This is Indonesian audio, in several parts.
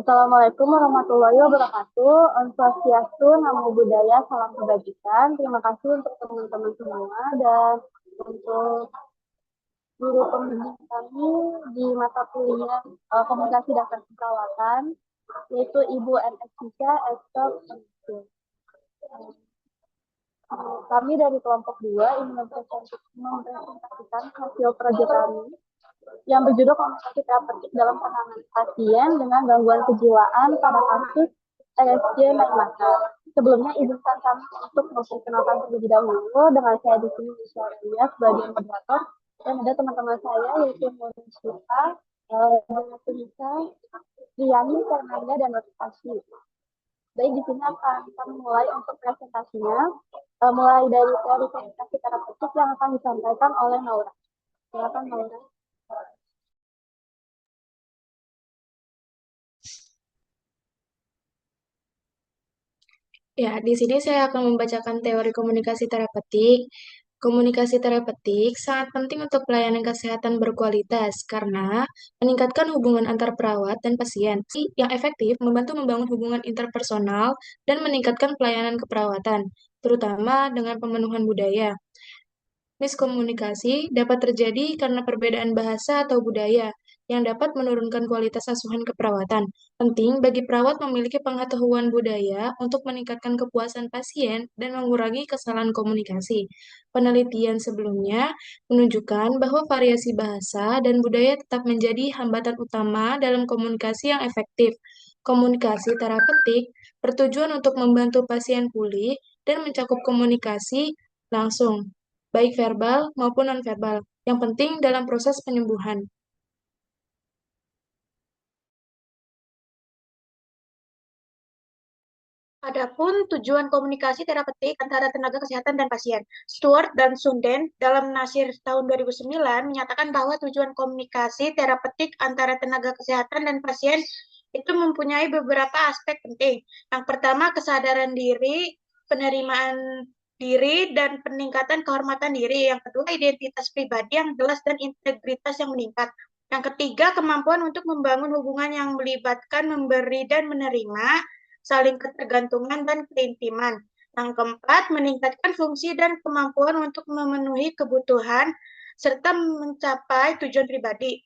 Assalamualaikum warahmatullahi wabarakatuh. Om Swastiastu, Namo Buddhaya, salam kebajikan. Terima kasih untuk teman-teman semua dan untuk guru pembimbing kami di mata kuliah Komunikasi dan Keperawatan, yaitu Ibu MS Cisha Estok. Kami dari kelompok 2 ingin mempresentasikan hasil proyek kami yang berjudul Komunikasi Terapeutik dalam Penanganan Pasien dengan Gangguan Kejiwaan pada kasus ESJ naik mata. Sebelumnya izinkan kami untuk memperkenalkan terlebih dahulu dengan saya di sini Misalnya sebagai moderator dan ada teman-teman saya yaitu Monisita, Denisa, Riani, Fernanda, dan Notifikasi. Baik, di sini akan kami mulai untuk presentasinya, mulai dari teori komunikasi terapeutik yang akan disampaikan oleh Naura. Silakan Naura. Ya, di sini saya akan membacakan teori komunikasi terapeutik. Komunikasi terapeutik sangat penting untuk pelayanan kesehatan berkualitas karena meningkatkan hubungan antar perawat dan pasien yang efektif membantu membangun hubungan interpersonal dan meningkatkan pelayanan keperawatan, terutama dengan pemenuhan budaya. Miskomunikasi dapat terjadi karena perbedaan bahasa atau budaya yang dapat menurunkan kualitas asuhan keperawatan. Penting bagi perawat memiliki pengetahuan budaya untuk meningkatkan kepuasan pasien dan mengurangi kesalahan komunikasi. Penelitian sebelumnya menunjukkan bahwa variasi bahasa dan budaya tetap menjadi hambatan utama dalam komunikasi yang efektif. Komunikasi terapeutik bertujuan untuk membantu pasien pulih dan mencakup komunikasi langsung baik verbal maupun nonverbal, yang penting dalam proses penyembuhan. Adapun tujuan komunikasi terapeutik antara tenaga kesehatan dan pasien. Stewart dan Sunden dalam Nasir tahun 2009 menyatakan bahwa tujuan komunikasi terapeutik antara tenaga kesehatan dan pasien itu mempunyai beberapa aspek penting. Yang pertama, kesadaran diri, penerimaan diri, dan peningkatan kehormatan diri. Yang kedua, identitas pribadi yang jelas dan integritas yang meningkat. Yang ketiga, kemampuan untuk membangun hubungan yang melibatkan memberi dan menerima, saling ketergantungan dan keintiman. Yang keempat, meningkatkan fungsi dan kemampuan untuk memenuhi kebutuhan serta mencapai tujuan pribadi.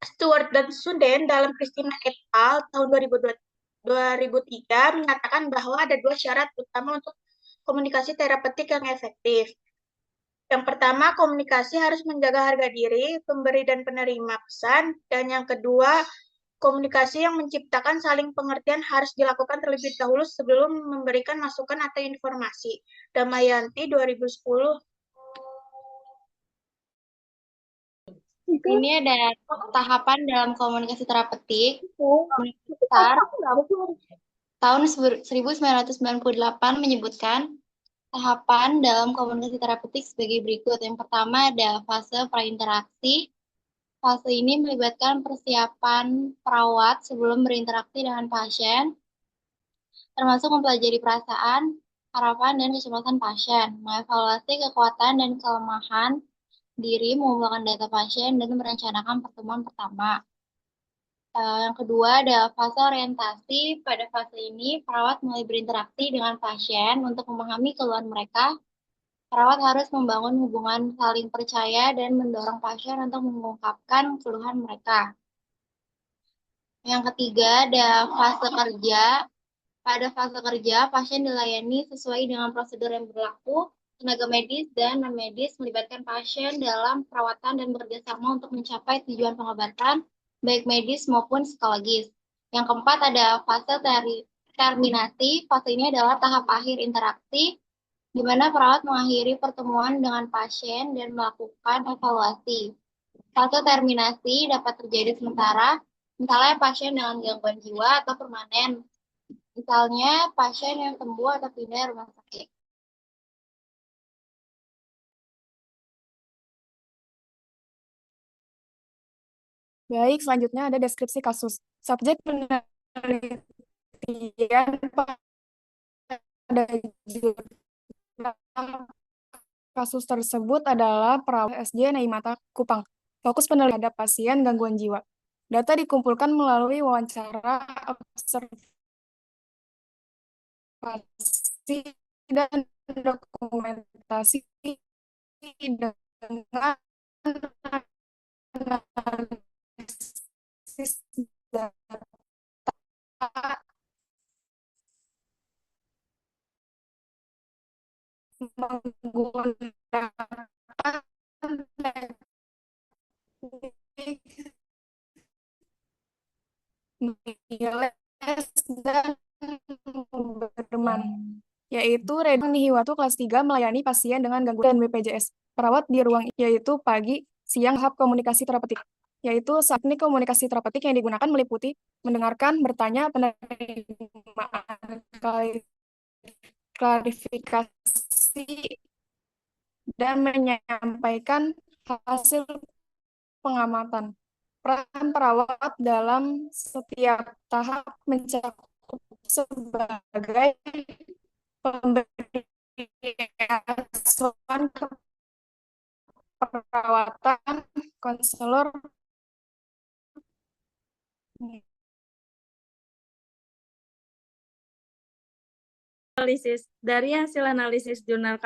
Stewart dan Sunden dalam Christina et al. Tahun 2003 menyatakan bahwa ada dua syarat utama untuk komunikasi terapeutik yang efektif. Yang pertama, komunikasi harus menjaga harga diri, pemberi dan penerima pesan. Dan yang kedua, komunikasi yang menciptakan saling pengertian harus dilakukan terlebih dahulu sebelum memberikan masukan atau informasi. Damayanti 2010. Ini ada tahapan dalam komunikasi terapeutik. Besar tahun 1998 menyebutkan tahapan dalam komunikasi terapeutik sebagai berikut. Yang pertama ada fase prainteraksi. Fase ini melibatkan persiapan perawat sebelum berinteraksi dengan pasien, termasuk mempelajari perasaan, harapan, dan kecemasan pasien, mengevaluasi kekuatan dan kelemahan diri, mengumpulkan data pasien, dan merencanakan pertemuan pertama. Yang kedua ada fase orientasi. Pada fase ini, perawat mulai berinteraksi dengan pasien untuk memahami keluhan mereka. Perawat harus membangun hubungan saling percaya dan mendorong pasien untuk mengungkapkan keluhan mereka. Yang ketiga ada fase kerja. Pada fase kerja, pasien dilayani sesuai dengan prosedur yang berlaku. Tenaga medis dan non-medis melibatkan pasien dalam perawatan dan bekerjasama untuk mencapai tujuan pengobatan, baik medis maupun psikologis. Yang keempat ada fase terminasi. Fase ini adalah tahap akhir interaksi, di mana perawat mengakhiri pertemuan dengan pasien dan melakukan evaluasi. Fase terminasi dapat terjadi sementara, misalnya pasien dengan gangguan jiwa atau permanen. Misalnya pasien yang sembuh atau pindah rumah sakit. Baik, selanjutnya ada deskripsi kasus. Subjek penelitian pada jurnal kasus tersebut adalah perawat SJ Naimata Kupang. Fokus penelitian pada pasien gangguan jiwa. Data dikumpulkan melalui wawancara, observasi, dan dokumentasi dengan analisis data menggunakan teknik Nihiles dan Berman, yaitu Redang Nihiwatu kelas 3 melayani pasien dengan gangguan BPJS. Perawat di ruang yaitu pagi, siang, tahap komunikasi terapeutik, yaitu teknik komunikasi terapeutik yang digunakan meliputi mendengarkan, bertanya, penerimaan, klarifikasi, dan menyampaikan hasil pengamatan. Peran perawat dalam setiap tahap mencakup sebagai pemberi asuhan keperawatan, konselor, Dari hasil analisis jurnal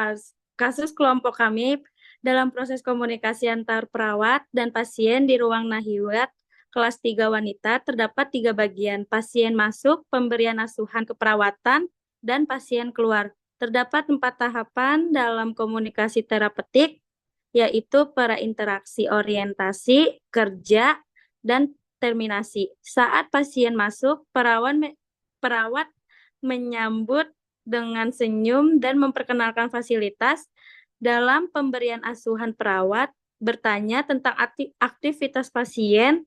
kasus kelompok kami dalam proses komunikasi antar perawat dan pasien di ruang Nahiwat kelas 3 wanita terdapat 3 bagian: pasien masuk, pemberian asuhan keperawatan, dan pasien keluar. Terdapat 4 tahapan dalam komunikasi terapeutik, yaitu prainteraksi, orientasi, kerja, dan terminasi. Saat pasien masuk, perawat menyambut dengan senyum dan memperkenalkan fasilitas. Dalam pemberian asuhan, perawat bertanya tentang aktivitas pasien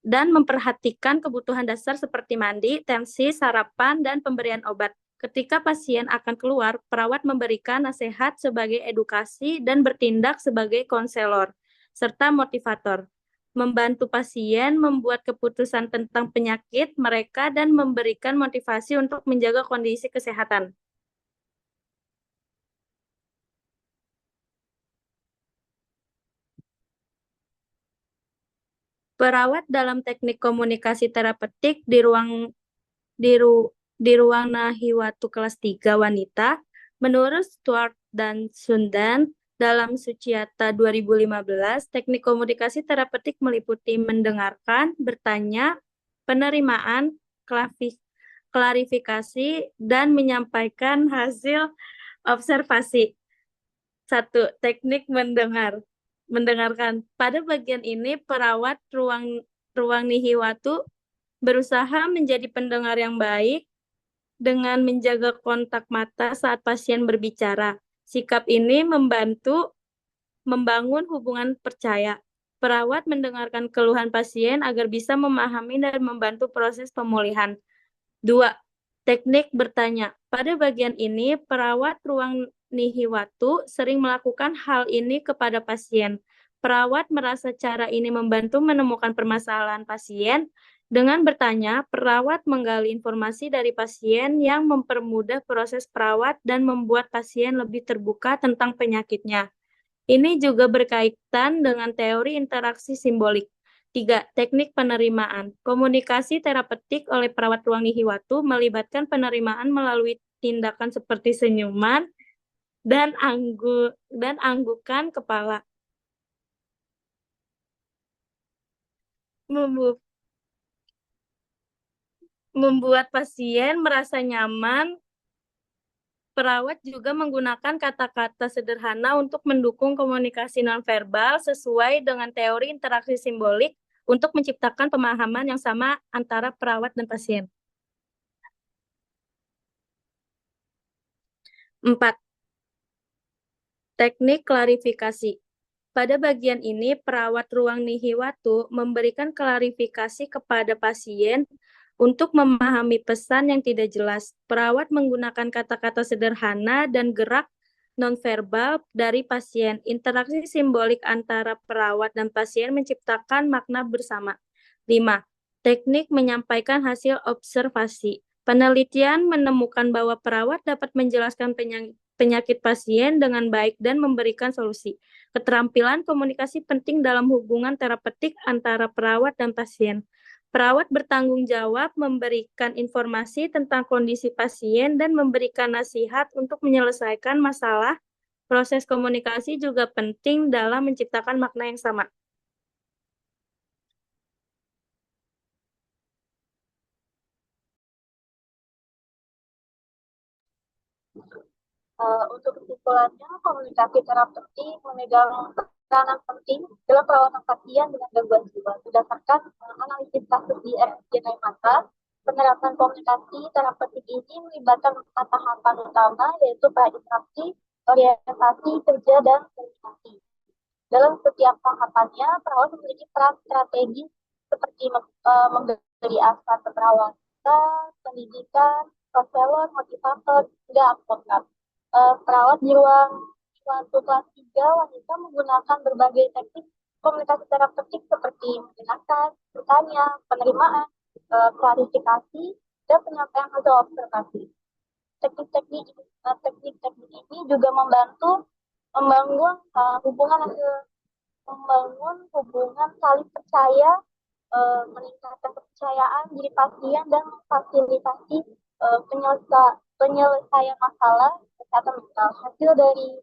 dan memperhatikan kebutuhan dasar seperti mandi, tensi, sarapan, dan pemberian obat. Ketika pasien akan keluar, perawat memberikan nasihat sebagai edukasi dan bertindak sebagai konselor serta motivator, membantu pasien membuat keputusan tentang penyakit mereka dan memberikan motivasi untuk menjaga kondisi kesehatan. Perawat dalam teknik komunikasi terapeutik di ruang Nahiwatu kelas 3 wanita, menurut Stuart dan Sundan dalam Suciata 2015, teknik komunikasi terapeutik meliputi mendengarkan, bertanya, penerimaan, klarifikasi, dan menyampaikan hasil observasi. 1. Teknik mendengarkan. Pada bagian ini, perawat ruang Nihiwatu berusaha menjadi pendengar yang baik dengan menjaga kontak mata saat pasien berbicara. Sikap ini membantu membangun hubungan percaya. Perawat mendengarkan keluhan pasien agar bisa memahami dan membantu proses pemulihan. 2. Teknik bertanya. Pada bagian ini, perawat ruang Nihiwatu sering melakukan hal ini kepada pasien. Perawat merasa cara ini membantu menemukan permasalahan pasien. Dengan bertanya, perawat menggali informasi dari pasien yang mempermudah proses perawat dan membuat pasien lebih terbuka tentang penyakitnya. Ini juga berkaitan dengan teori interaksi simbolik. 3. Teknik penerimaan. Komunikasi terapeutik oleh perawat ruang Nihiwatu melibatkan penerimaan melalui tindakan seperti senyuman dan anggukan kepala. Membuat pasien merasa nyaman. Perawat juga menggunakan kata-kata sederhana untuk mendukung komunikasi nonverbal sesuai dengan teori interaksi simbolik untuk menciptakan pemahaman yang sama antara perawat dan pasien. 4. Teknik klarifikasi. Pada bagian ini, perawat ruang Nihiwatu memberikan klarifikasi kepada pasien untuk memahami pesan yang tidak jelas. Perawat menggunakan kata-kata sederhana dan gerak nonverbal dari pasien. Interaksi simbolik antara perawat dan pasien menciptakan makna bersama. 5. Teknik menyampaikan hasil observasi. Penelitian menemukan bahwa perawat dapat menjelaskan penyakit pasien dengan baik dan memberikan solusi. Keterampilan komunikasi penting dalam hubungan terapeutik antara perawat dan pasien. Perawat bertanggung jawab memberikan informasi tentang kondisi pasien dan memberikan nasihat untuk menyelesaikan masalah. Proses komunikasi juga penting dalam menciptakan makna yang sama. Untuk kesimpulannya, komunikasi terapeutik memegang peranan penting dalam perawatan pasien dengan gangguan jiwa. Berdasarkan analisis kasus di RSJ Mata, penerapan komunikasi terapeutik ini melibatkan 4 tahapan utama, yaitu prainteraksi, orientasi, kerja, dan komunikasi. Dalam setiap tahapannya, perawat memiliki peran strategi seperti memberi asas keperawatan, pendidikan, konselor, motivator, hingga advokat. Perawat di ruang suatu kelas 3 wanita menggunakan berbagai teknik komunikasi terapeutik seperti mendengarkan, bertanya, penerimaan, klarifikasi, dan penyampaian hasil observasi. Teknik-teknik ini juga membantu membangun hubungan saling percaya, meningkatkan kepercayaan diri pasien dan memfasilitasi penyelesaian masalah kesehatan mental. Hasil dari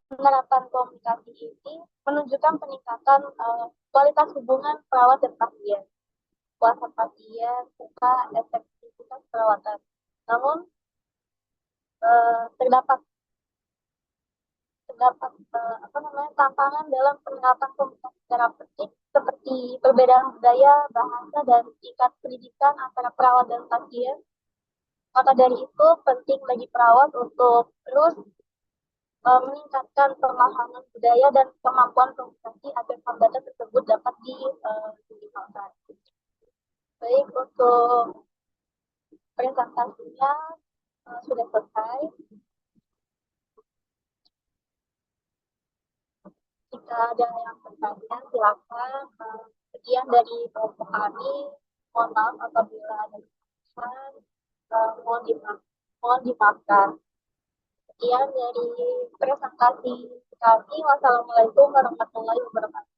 penerapan komunikasi ini menunjukkan peningkatan kualitas hubungan perawat dan pasien, kuasa pasien, serta efektivitas perawatan. Namun terdapat tantangan dalam penerapan komunikasi terapeutik seperti perbedaan budaya, bahasa, dan tingkat pendidikan antara perawat dan pasien. Maka dari itu penting bagi perawat untuk terus meningkatkan pemahaman budaya dan kemampuan komunikasi agar hambatan tersebut dapat diminimalkan. Baik, untuk presentasinya sudah selesai. Jika ada yang bertanya, silakan. Sekian dari kelompok kami. Mohon maaf apabila ada kesalahan. Mohon dimaafkan. Sekian dari presentasi kami. Wassalamualaikum warahmatullahi wabarakatuh.